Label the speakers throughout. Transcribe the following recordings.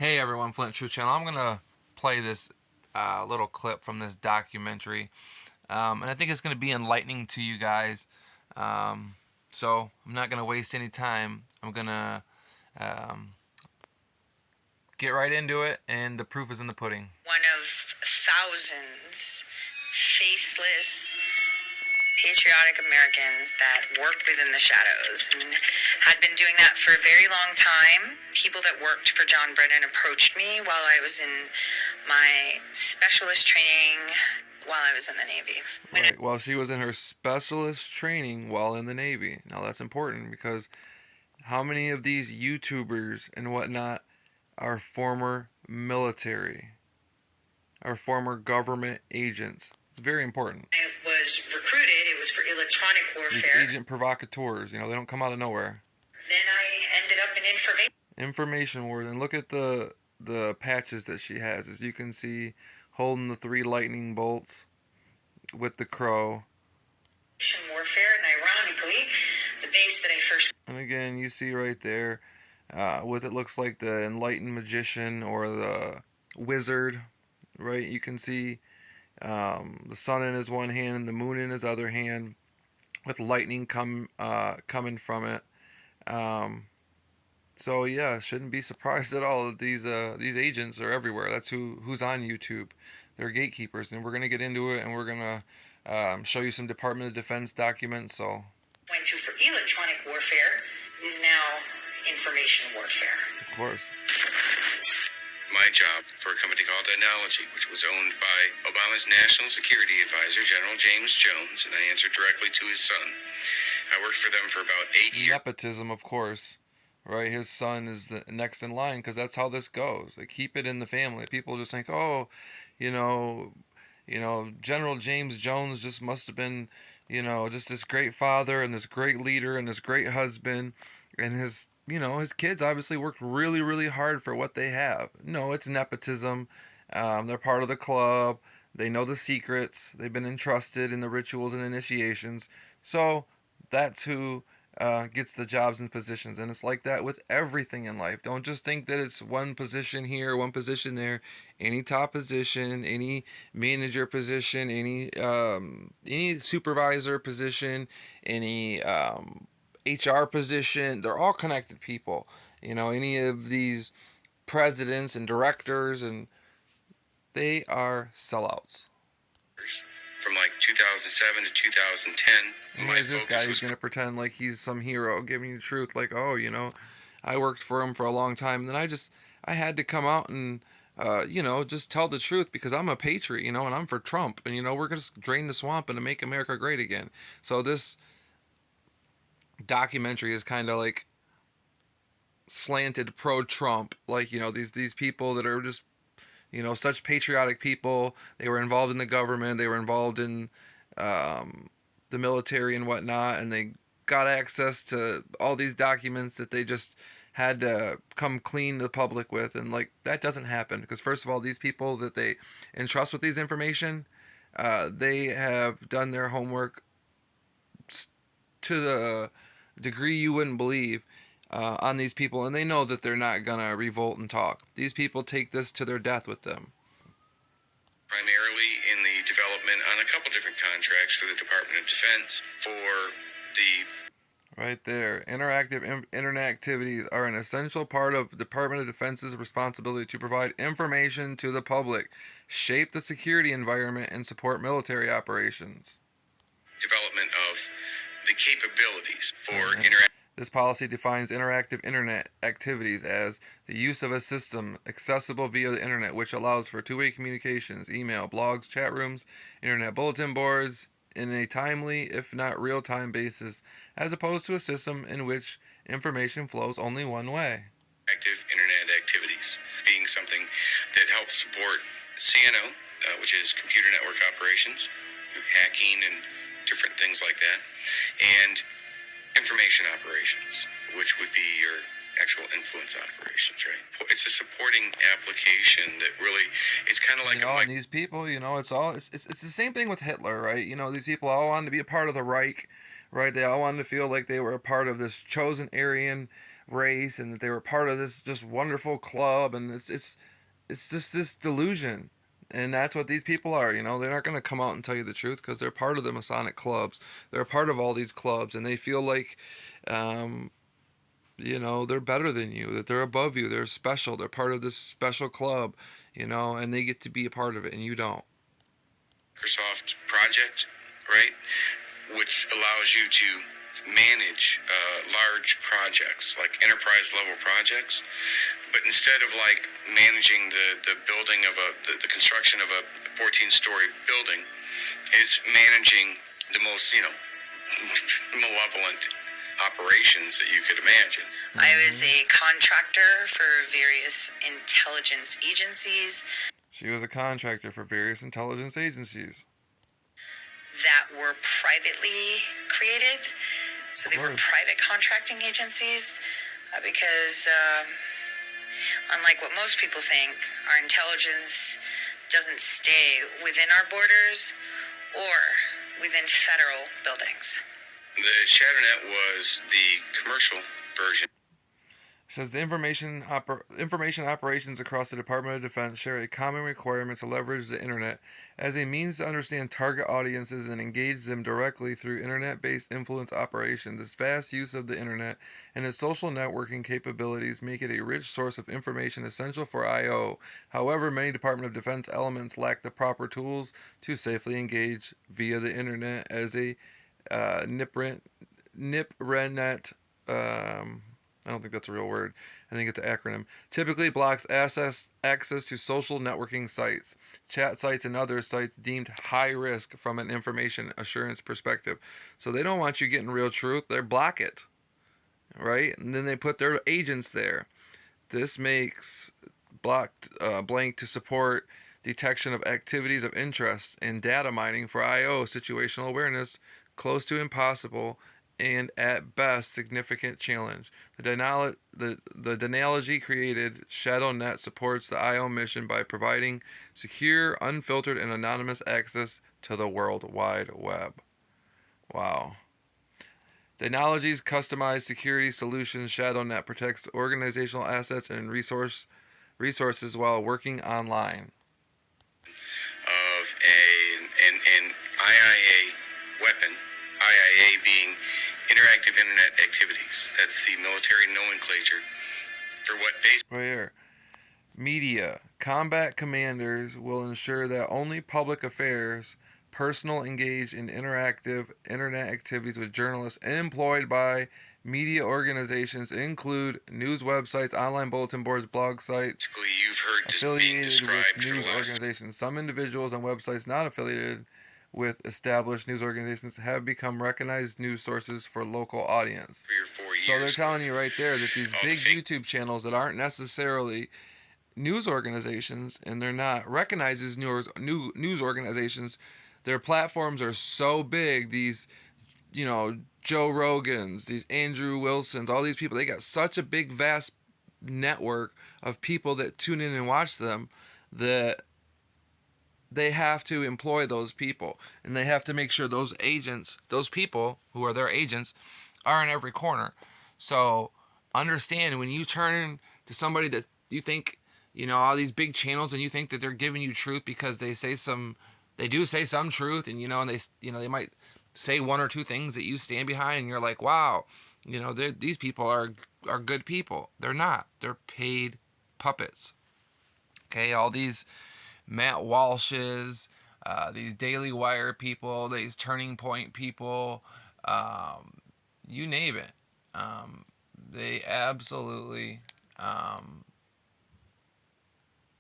Speaker 1: Hey everyone, Flint Truth Channel. I'm gonna play this little clip from this documentary, and I think it's gonna be enlightening to you guys. So I'm not gonna waste any time. I'm gonna um, get right into it, and the proof is in the pudding.
Speaker 2: One of thousands faceless patriotic Americans that worked within the shadows and had been doing that for a very long time. People that worked for John Brennan approached me while I was in my specialist training while I was in the Navy.
Speaker 1: Right. While she was in her specialist training while in the Navy. Now that's important because how many of these YouTubers and whatnot are former military, are former government agents? It's very important.
Speaker 2: I was recruited. It was for electronic warfare.
Speaker 1: These agent provocateurs, they don't come out of nowhere.
Speaker 2: Then I ended up in
Speaker 1: Information wars, and look at the patches that she has. As you can see, holding the 3 lightning bolts with the crow.
Speaker 2: warfare, and ironically, the base that I first.
Speaker 1: And again, you see right there, what it looks like the enlightened magician or the wizard, right? You can see the sun in his one hand and the moon in his other hand, with lightning coming from it. So yeah, shouldn't be surprised at all that these agents are everywhere. That's who's on YouTube. They're gatekeepers, and we're gonna get into it, and we're gonna show you some Department of Defense documents. So
Speaker 2: went to for electronic warfare is now information warfare.
Speaker 1: Of course.
Speaker 3: My job for a company called Technology, which was owned by Obama's National Security Advisor, General James Jones, and I answered directly to his son. I worked for them for about 8 years.
Speaker 1: Nepotism, of course, right? His son is the next in line because that's how this goes. They keep it in the family. People just think, oh, General James Jones just must have been, just this great father and this great leader and this great husband, and his kids obviously worked really, really hard for what they have. No, it's nepotism. They're part of the club. They know the secrets. They've been entrusted in the rituals and initiations. So that's who gets the jobs and positions. And it's like that with everything in life. Don't just think that it's one position here, one position there. Any top position, any manager position, any supervisor position, any HR position, they're all connected people. Any of these presidents and directors, and they are sellouts.
Speaker 3: From like 2007 to 2010.
Speaker 1: And here's this guy who's going to pretend like he's some hero, giving you the truth, like, oh, I worked for him for a long time. And then I had to come out and, just tell the truth because I'm a patriot, and I'm for Trump. And, we're going to drain the swamp and to make America great again. So this documentary is kind of like slanted pro-Trump, like these people that are just such patriotic people. They were involved in the government, they were involved in the military and whatnot, and they got access to all these documents that they just had to come clean to the public with. And like, that doesn't happen because first of all, these people that they entrust with these information, they have done their homework to the degree you wouldn't believe on these people, and they know that they're not gonna revolt and talk. These people take this to their death with them.
Speaker 3: Primarily in the development on a couple different contracts for the Department of Defense for the...
Speaker 1: Right there. Interactive internet activities are an essential part of the Department of Defense's responsibility to provide information to the public, shape the security environment, and support military operations.
Speaker 3: Development of the capabilities for
Speaker 1: This policy defines interactive internet activities as the use of a system accessible via the internet which allows for two-way communications, email, blogs, chat rooms, internet bulletin boards, in a timely, if not real-time basis, as opposed to a system in which information flows only one way.
Speaker 3: Active internet activities being something that helps support CNO, which is computer network operations, hacking and different things like that, and information operations, which would be your actual influence operations, right? It's a supporting application that really, it's kind of like
Speaker 1: and these people, it's the same thing with Hitler, right? These people all wanted to be a part of the Reich, right? They all wanted to feel like they were a part of this chosen Aryan race and that they were part of this just wonderful club, and it's just this delusion. And that's what these people are, They're not going to come out and tell you the truth because they're part of the Masonic clubs. They're a part of all these clubs, and they feel like, um, they're better than you, that they're above you, they're special, they're part of this special club, and they get to be a part of it, and you don't.
Speaker 3: Microsoft project, right? Which allows you to manage large projects, like enterprise level projects. But instead of like managing the building of the construction of a 14-story building, it's managing the most, malevolent operations that you could imagine.
Speaker 2: I was a contractor for various intelligence agencies.
Speaker 1: She was a contractor for various intelligence agencies
Speaker 2: That were privately created. So they were private contracting agencies because, unlike what most people think, our intelligence doesn't stay within our borders or within federal buildings.
Speaker 3: The ShadowNet was the commercial version.
Speaker 1: It says the information operations across the Department of Defense share a common requirement to leverage the internet as a means to understand target audiences and engage them directly through internet-based influence operations. This vast use of the internet and its social networking capabilities make it a rich source of information essential for I/O. However, many Department of Defense elements lack the proper tools to safely engage via the internet as a NIPRENet. I don't think that's a real word. I think it's an acronym. Typically blocks access to social networking sites, chat sites, and other sites deemed high risk from an information assurance perspective. So they don't want you getting real truth. They block it, right? And then they put their agents there. This makes blank to support detection of activities of interest and data mining for I/O situational awareness, close to impossible, and at best significant challenge. The Denology created ShadowNet supports the I/O mission by providing secure, unfiltered, and anonymous access to the World Wide Web. Wow. Denology's customized security solutions, ShadowNet protects organizational assets and resources while working online.
Speaker 3: Of an IIA weapon, IIA being interactive internet activities. That's the military nomenclature for what basically.
Speaker 1: Right here. Media. Combat commanders will ensure that only public affairs personnel engaged in interactive internet activities with journalists employed by media organizations include news websites, online bulletin boards, blog sites,
Speaker 3: You've heard
Speaker 1: affiliated
Speaker 3: just being
Speaker 1: with
Speaker 3: described
Speaker 1: news organizations. Some individuals and websites not affiliated with established news organizations have become recognized news sources for local audience.
Speaker 3: 3 or 4 years.
Speaker 1: So they're telling you right there that these big YouTube channels that aren't necessarily news organizations and they're not recognized as news organizations, their platforms are so big. These, Joe Rogans, these Andrew Wilsons, all these people, they got such a big, vast network of people that tune in and watch them that they have to employ those people, and they have to make sure those agents, those people who are their agents, are in every corner. So understand, when you turn to somebody that you think, all these big channels, and you think that they're giving you truth because they do say some truth, and and they might say one or two things that you stand behind, and you're like, wow, these people are good people. They're not. They're paid puppets. Okay, all these Matt Walshes, these Daily Wire people, these Turning Point people, you name it. They absolutely,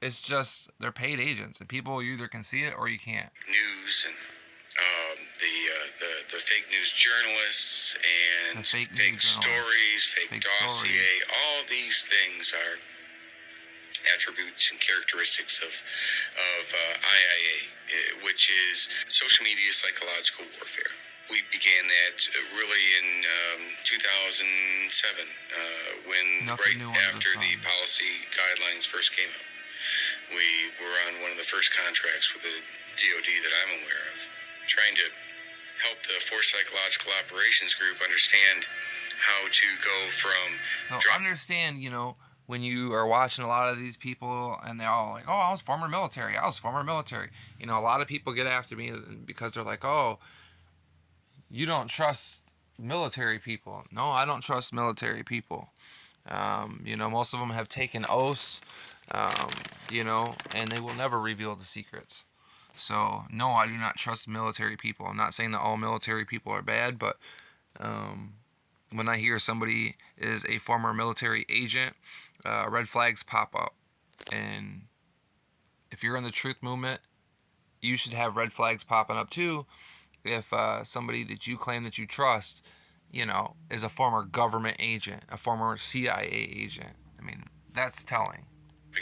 Speaker 1: it's just, they're paid agents, and people, you either can see it or you can't.
Speaker 3: News and the fake news journalists and fake stories, fake dossier, all these things are attributes and characteristics of IIA, which is social media psychological warfare. We began that really in 2007, right after the policy guidelines first came out. We were on one of the first contracts with the DoD that I'm aware of, trying to help the Force Psychological Operations Group understand how to go from
Speaker 1: So understand, when you are watching a lot of these people and they're all like, oh, I was former military. A lot of people get after me because they're like, oh, you don't trust military people. No, I don't trust military people. Most of them have taken oaths, um, and they will never reveal the secrets. So, no, I do not trust military people. I'm not saying that all military people are bad, but when I hear somebody is a former military agent, red flags pop up. And if you're in the truth movement, you should have red flags popping up too. If somebody that you claim that you trust, is a former government agent, a former CIA agent. I mean, that's telling.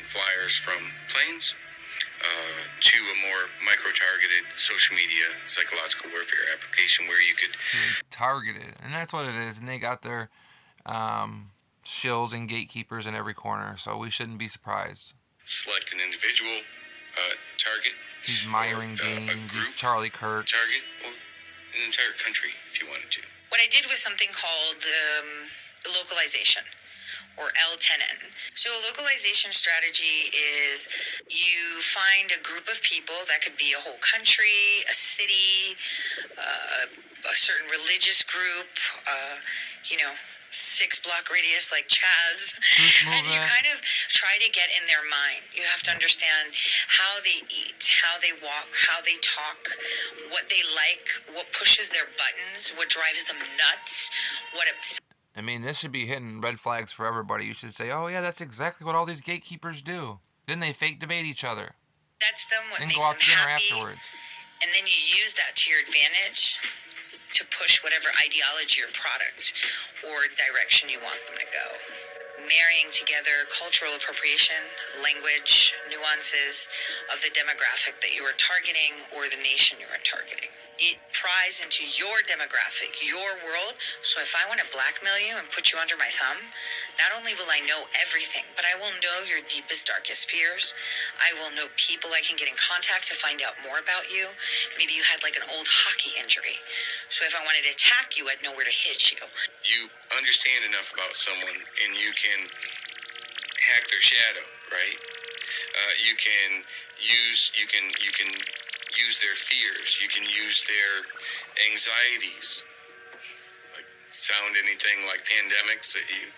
Speaker 3: flyers from planes to a more micro-targeted social media psychological warfare application where you could
Speaker 1: Targeted, and that's what it is. And they got their shills and gatekeepers in every corner, so we shouldn't be surprised.
Speaker 3: select an individual target.
Speaker 1: He's Myron Gaines, he's Charlie Kirk.
Speaker 3: Target, or an entire country if you wanted to.
Speaker 2: What I did was something called localization, or L10N. So a localization strategy is you find a group of people, that could be a whole country, a city, a certain religious group, 6-block radius like Chaz, and you kind of try to get in their mind. You have to understand how they eat, how they walk, how they talk, what they like, what pushes their buttons, what drives them nuts, what upsets.
Speaker 1: I mean, this should be hitting red flags for everybody. You should say, oh, yeah, that's exactly what all these gatekeepers do. Then they fake debate each other.
Speaker 2: That's them, what
Speaker 1: Then
Speaker 2: makes
Speaker 1: go out
Speaker 2: them
Speaker 1: to dinner
Speaker 2: happy.
Speaker 1: afterwards.
Speaker 2: And then you use that to your advantage to push whatever ideology or product or direction you want them to go. Marrying together cultural appropriation, language, nuances of the demographic that you are targeting or the nation you are targeting. It pries into your demographic, your world. So if I want to blackmail you and put you under my thumb, not only will I know everything, but I will know your deepest, darkest fears. I will know people I can get in contact to find out more about you. Maybe you had like an old hockey injury. So if I wanted to attack you, I'd know where to hit you.
Speaker 3: You understand enough about someone and you can hack their shadow, right? You can use their fears. You can use their anxieties. Like, sound anything like pandemics that you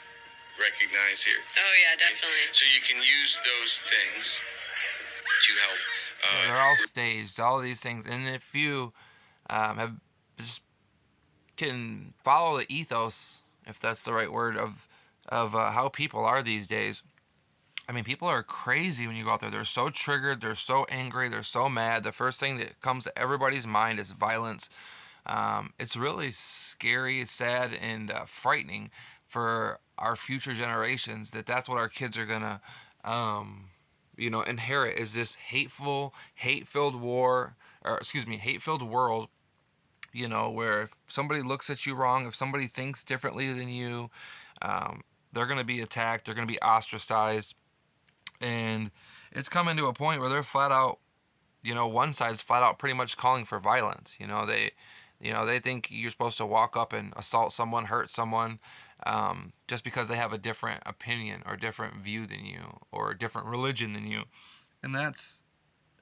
Speaker 3: recognize here?
Speaker 2: Oh yeah, definitely.
Speaker 3: So you can use those things to help.
Speaker 1: They're all staged, all of these things. And if you have just can follow the ethos, if that's the right word, of how people are these days. I mean, people are crazy when you go out there. They're so triggered. They're so angry. They're so mad. The first thing that comes to everybody's mind is violence. It's really scary, sad, and frightening for our future generations that's what our kids are going to, inherit, is this hate-filled world, where if somebody looks at you wrong, if somebody thinks differently than you, they're going to be attacked. They're going to be ostracized. And it's coming to a point where they're flat out, one side's flat out pretty much calling for violence. They think you're supposed to walk up and assault someone, hurt someone, just because they have a different opinion or different view than you or a different religion than you. And that's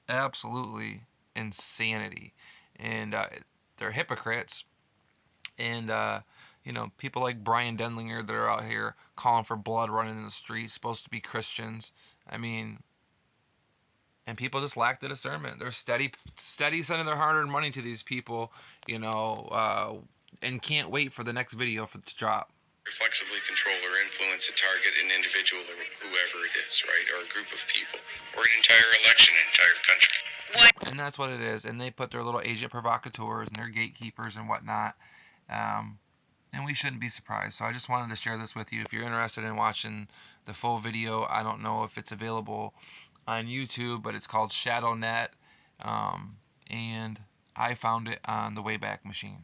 Speaker 1: absolutely insanity. And they're hypocrites. And, people like Brian Denlinger that are out here calling for blood running in the streets, supposed to be Christians. I mean, and people just lack the discernment. They're steady sending their hard-earned money to these people, and can't wait for the next video to drop.
Speaker 3: Reflexively control or influence a target, an individual, or whoever it is, right? Or a group of people, or an entire election, an entire country.
Speaker 2: What?
Speaker 1: And that's what it is. And they put their little agent provocateurs and their gatekeepers and whatnot. And we shouldn't be surprised. So I just wanted to share this with you. If you're interested in watching the full video, I don't know if it's available on YouTube, but it's called Shadownet. And I found it on the Wayback Machine.